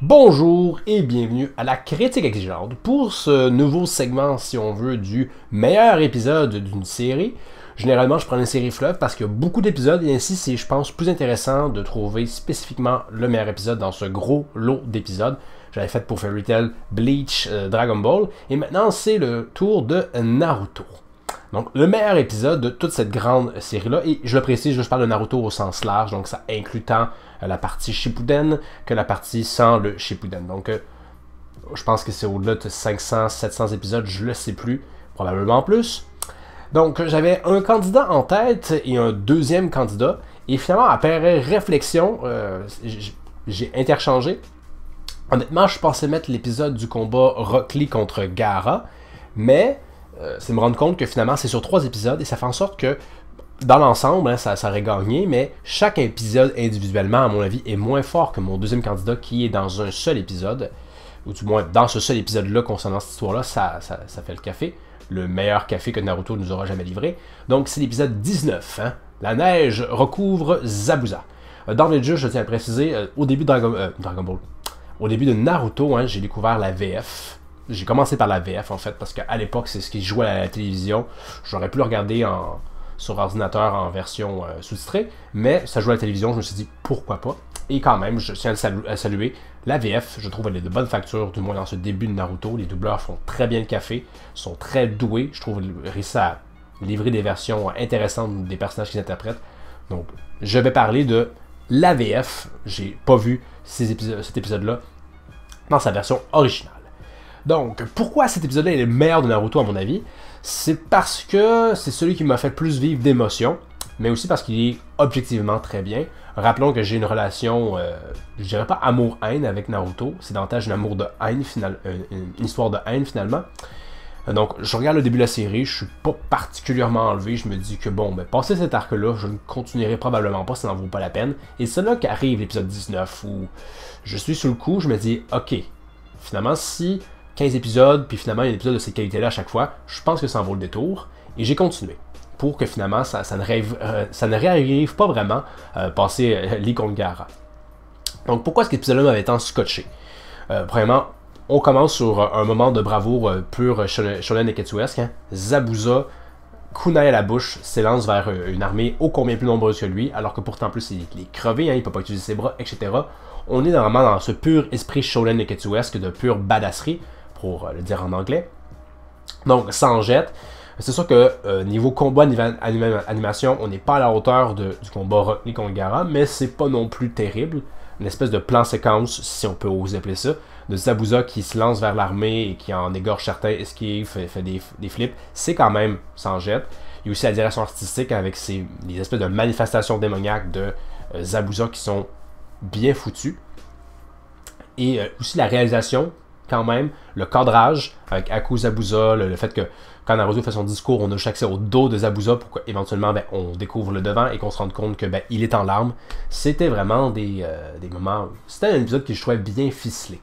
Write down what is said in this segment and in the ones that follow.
Bonjour et bienvenue à la critique exigeante pour ce nouveau segment, si on veut, du meilleur épisode d'une série. Généralement, je prends une série fleuve parce qu'il y a beaucoup d'épisodes et ainsi c'est, je pense, plus intéressant de trouver spécifiquement le meilleur épisode dans ce gros lot d'épisodes. J'avais fait pour Fairy Tail, Bleach, Dragon Ball et maintenant c'est le tour de Naruto. Donc, le meilleur épisode de toute cette grande série-là, et je le précise, je parle de Naruto au sens large, donc ça inclut tant la partie Shippuden que la partie sans le Shippuden. Donc, je pense que c'est au-delà de 500, 700 épisodes, je le sais plus, probablement plus. Donc, j'avais un candidat en tête et un deuxième candidat, et finalement, après réflexion, j'ai interchangé. Honnêtement, je pensais mettre l'épisode du combat Rock Lee contre Gaara, mais c'est me rendre compte que finalement c'est sur 3 épisodes et ça fait en sorte que dans l'ensemble, ça aurait gagné, mais chaque épisode individuellement, à mon avis, est moins fort que mon deuxième candidat qui est dans un seul épisode, ou du moins dans ce seul épisode-là concernant cette histoire-là, ça fait le café, le meilleur café que Naruto nous aura jamais livré. Donc c'est l'épisode 19, hein? La neige recouvre Zabuza. D'emblée de jeu, je tiens à préciser, au début de Dragon Ball, au début de Naruto, hein, j'ai découvert la VF. J'ai commencé par la VF en fait, parce qu'à l'époque, c'est ce qui jouait à la télévision. J'aurais pu le regarder sur ordinateur en version sous-titrée, mais ça jouait à la télévision, je me suis dit pourquoi pas. Et quand même, je tiens à saluer la VF, je trouve elle est de bonne facture, du moins dans ce début de Naruto. Les doubleurs font très bien le café, sont très doués, je trouve qu'ils réussissent à livrer des versions intéressantes des personnages qu'ils interprètent. Donc, je vais parler de la VF, j'ai pas vu cet épisode-là dans sa version originale. Donc, pourquoi cet épisode-là est le meilleur de Naruto à mon avis? C'est parce que c'est celui qui m'a fait le plus vivre d'émotions, mais aussi parce qu'il est objectivement très bien. Rappelons que j'ai une relation, je dirais pas amour-haine avec Naruto, c'est davantage un amour de haine, une histoire de haine finalement. Donc, je regarde le début de la série, je suis pas particulièrement enlevé, je me dis que bon, passer cet arc-là, je ne continuerai probablement pas, ça n'en vaut pas la peine. Et c'est là qu'arrive l'épisode 19, où je suis sur le coup, je me dis, ok, finalement si 15 épisodes, puis finalement il y a un épisode de cette qualité-là à chaque fois, je pense que ça en vaut le détour, et j'ai continué, pour que finalement ça ne réarrive pas vraiment passer Lee contre Gaara. Donc pourquoi est-ce que l'épisode-là m'avait tant scotché? Premièrement, on commence sur un moment de bravoure pur shonen neketsuesque, hein? Zabuza, kunai à la bouche, s'élance vers une armée ô combien plus nombreuse que lui, alors que pourtant en plus il est crevé, hein, il peut pas utiliser ses bras, etc. On est vraiment dans ce pur esprit shonen neketsuesque de pure badasserie, pour le dire en anglais. Donc, sans jette. C'est sûr que niveau combat, niveau animation, on n'est pas à la hauteur du combat Rock Lee contre Gaara, mais c'est pas non plus terrible. Une espèce de plan séquence, si on peut oser appeler ça, de Zabuza qui se lance vers l'armée et qui en égorge certains, esquive, fait des flips. C'est quand même sans jette. Il y a aussi la direction artistique avec les espèces de manifestations démoniaques de Zabuza qui sont bien foutues. Et aussi la réalisation, quand même, le cadrage avec Aku Zabuza, le fait que quand Naruto fait son discours, on a juste accès au dos de Zabuza pour qu'éventuellement on découvre le devant et qu'on se rende compte que il est en larmes. C'était vraiment des moments. C'était un épisode que je trouvais bien ficelé.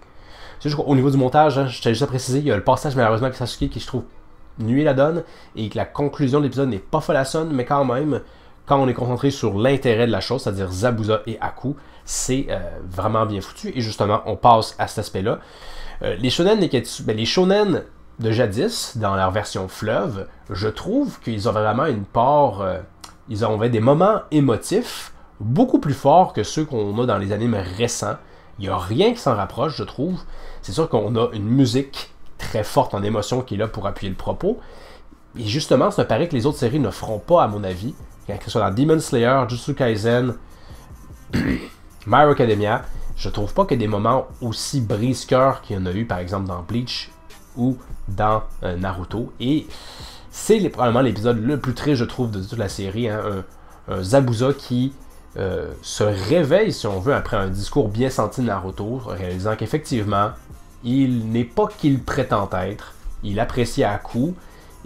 C'est juste qu'au niveau du montage, hein, je tiens juste à préciser, il y a le passage malheureusement avec Sasuke qui je trouve nuit la donne et que la conclusion de l'épisode n'est pas follassonne, mais quand même, quand on est concentré sur l'intérêt de la chose, c'est-à-dire Zabuza et Aku, c'est vraiment bien foutu. Et justement, on passe à cet aspect-là. Les shonen de jadis, dans leur version fleuve, je trouve qu'ils ont vraiment une part... ils avaient des moments émotifs beaucoup plus forts que ceux qu'on a dans les animes récents. Il n'y a rien qui s'en rapproche, je trouve. C'est sûr qu'on a une musique très forte en émotion qui est là pour appuyer le propos. Et justement, ça me paraît que les autres séries ne feront pas, à mon avis. Que ce soit dans Demon Slayer, Jujutsu Kaisen, My Hero Academia, je trouve pas qu'il y ait des moments aussi brise-cœur qu'il y en a eu, par exemple, dans Bleach ou dans Naruto. Et c'est probablement l'épisode le plus triste, je trouve, de toute la série. Hein? Un Zabuza qui se réveille, si on veut, après un discours bien senti de Naruto, réalisant qu'effectivement, il n'est pas qu'il prétend être. Il apprécie Aku.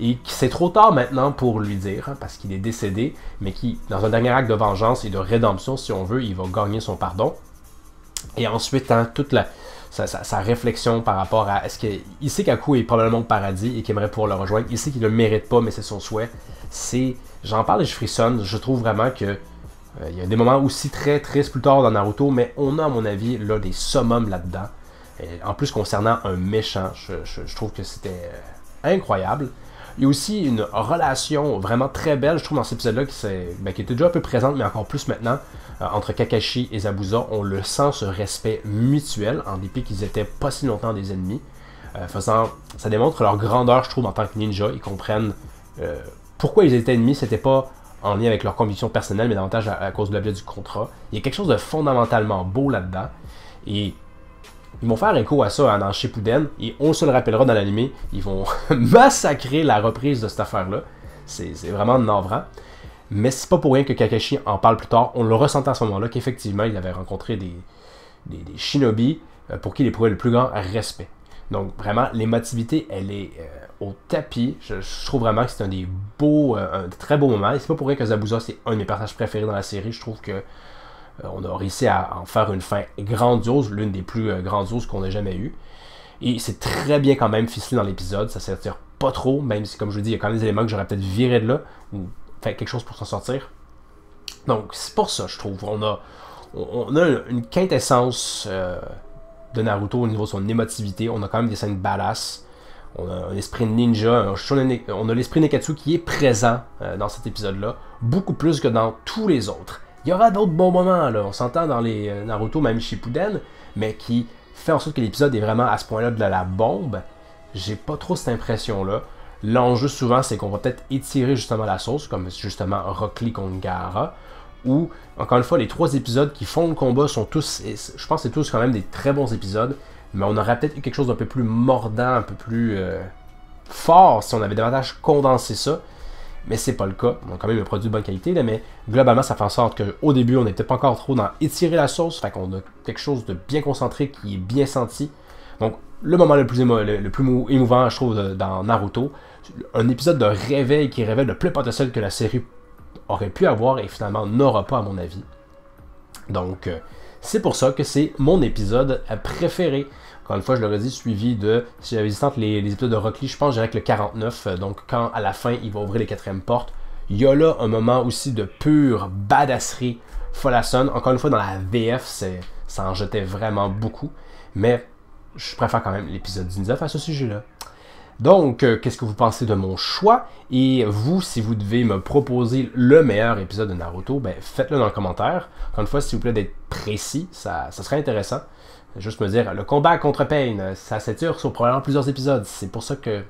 Et qui c'est trop tard maintenant pour lui dire, hein, parce qu'il est décédé, mais qui, dans un dernier acte de vengeance et de rédemption, si on veut, il va gagner son pardon. Et ensuite, hein, toute sa réflexion par rapport à est-ce qu'il sait qu'Aku est probablement au paradis et qu'il aimerait pouvoir le rejoindre. Il sait qu'il ne le mérite pas, mais c'est son souhait. J'en parle et je frissonne. Je trouve vraiment que il y a des moments aussi très tristes plus tard dans Naruto, mais on a, à mon avis, là, des summums là-dedans. Et en plus, concernant un méchant, je trouve que c'était incroyable. Il y a aussi une relation vraiment très belle, je trouve, dans cet épisode-là, qui était déjà un peu présente, mais encore plus maintenant, entre Kakashi et Zabuza. On le sent, ce respect mutuel, en dépit qu'ils étaient pas si longtemps des ennemis. Ça démontre leur grandeur, je trouve, en tant que ninja. Ils comprennent pourquoi ils étaient ennemis. C'était pas en lien avec leurs convictions personnelles, mais davantage à cause de l'objet du contrat. Il y a quelque chose de fondamentalement beau là-dedans. Et ils vont faire écho à ça dans Shippuden, et on se le rappellera dans l'anime, ils vont massacrer la reprise de cette affaire-là. C'est vraiment navrant. Mais c'est pas pour rien que Kakashi en parle plus tard. On le ressentait à ce moment-là, qu'effectivement, il avait rencontré des shinobi pour qui il éprouvait le plus grand respect. Donc vraiment, l'émotivité, elle est au tapis. Je trouve vraiment que c'est un très beau moment. Et c'est pas pour rien que Zabuza, c'est un de mes personnages préférés dans la série. Je trouve que on a réussi à en faire une fin grandiose, l'une des plus grandioses qu'on ait jamais eues. Et c'est très bien quand même ficelé dans l'épisode, ça s'étire pas trop, même si, comme je vous dis, il y a quand même des éléments que j'aurais peut-être viré de là, ou fait quelque chose pour s'en sortir. Donc c'est pour ça, je trouve. On a une quintessence de Naruto au niveau de son émotivité. On a quand même des scènes badass. On a un esprit ninja, on a l'esprit Nekatsu qui est présent dans cet épisode-là, beaucoup plus que dans tous les autres. Il y aura d'autres bons moments, là. On s'entend dans les Naruto, même Shippuden, mais qui fait en sorte que l'épisode est vraiment à ce point-là de la bombe. J'ai pas trop cette impression-là. L'enjeu souvent, c'est qu'on va peut-être étirer justement la sauce, comme justement Rock Lee contre Gaara, où, encore une fois, les 3 épisodes qui font le combat sont tous, je pense que c'est tous quand même des très bons épisodes, mais on aurait peut-être eu quelque chose d'un peu plus mordant, un peu plus fort si on avait davantage condensé ça. Mais c'est pas le cas. On a quand même un produit de bonne qualité, là, mais globalement, ça fait en sorte qu'au début, on n'était pas encore trop dans étirer la sauce, fait qu'on a quelque chose de bien concentré qui est bien senti. Donc, le moment le plus émouvant, je trouve, dans Naruto, un épisode de réveil qui révèle le plein potentiel que la série aurait pu avoir et finalement n'aura pas, à mon avis. Donc, c'est pour ça que c'est mon épisode préféré. Encore une fois, je l'aurais dit, suivi de, si j'avais hésité entre les épisodes de Rock Lee, je pense que j'irais avec le 49, donc quand à la fin, il va ouvrir les 4e portes. Il y a là un moment aussi de pure badasserie follassonne. Encore une fois, dans la VF, ça en jetait vraiment beaucoup, mais je préfère quand même l'épisode 19 à ce sujet-là. Donc, qu'est-ce que vous pensez de mon choix? Et vous, si vous devez me proposer le meilleur épisode de Naruto, ben, faites-le dans le commentaire. Encore une fois, s'il vous plaît, d'être précis, ça serait intéressant. Juste me dire, le combat contre Pain, ça s'étire sur probablement plusieurs épisodes. C'est pour ça que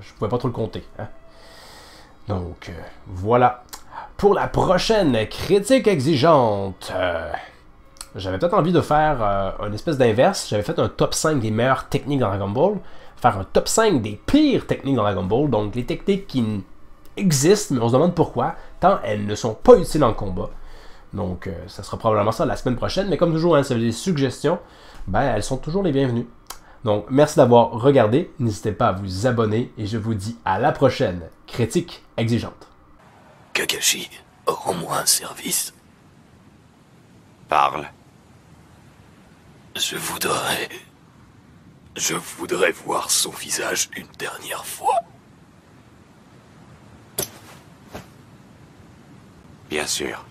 je pouvais pas trop le compter. Hein? Donc, voilà. Pour la prochaine critique exigeante, j'avais peut-être envie de faire une espèce d'inverse. J'avais fait un top 5 des meilleures techniques dans Dragon Ball. Faire un top 5 des pires techniques dans Dragon Ball. Donc, les techniques qui existent, mais on se demande pourquoi, tant elles ne sont pas utiles en combat. Donc, ça sera probablement ça la semaine prochaine. Mais comme toujours, hein, si vous avez des suggestions, ben, elles sont toujours les bienvenues. Donc, merci d'avoir regardé. N'hésitez pas à vous abonner. Et je vous dis à la prochaine critique exigeante. Kakashi, rends-moi un service. Parle. Je voudrais voir son visage une dernière fois. Bien sûr.